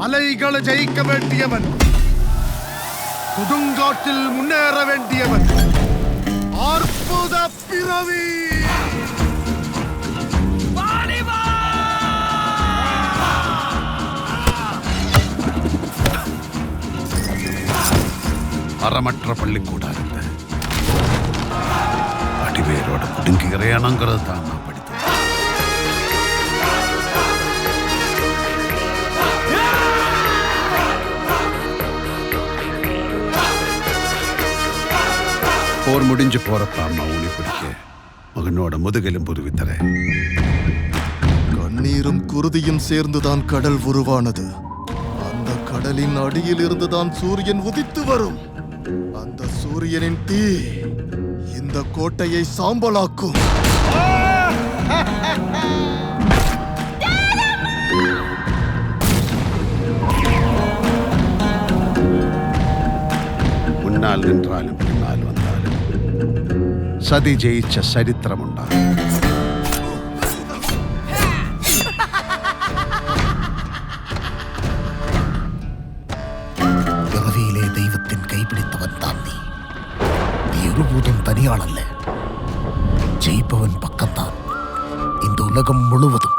மலைகளை ஜெயிக்க வேண்டியவன், கொடுங்காட்டில் முன்னேற வேண்டியவன், அற்புத பிறவி. அறமற்ற பள்ளிக்கூடாரத்த அடிவேரோட புடுங்குகிறேனுங்கிறது தான் நான் படித்தேன். போர் முடிஞ்சு போறப்ப அம்மா ஊனி பிடிக்க மகனோட முதுகெலும் புதுவித்தர. கண்ணீரும் குருதியும் சேர்ந்துதான் கடல் உருவானது. அந்த கடலின் அடியில் இருந்துதான் சூரியன் உதித்து வரும். அந்த சூரியனின் தீ இந்த கோட்டையை சாம்பலாக்கும். முன்னால் நின்றாலும் பின்னால் வந்தாலும் சதி ஜெயிச்ச சரித்திரம் உண்டாகும். பிறவியிலே தெய்வத்தின் கைப்பிடித்தவன் தான் நீ. ஒருபோதும் தனியாளல்ல, ஜெயிப்பவன் பக்கம்தான் இந்த உலகம் முழுவதும்.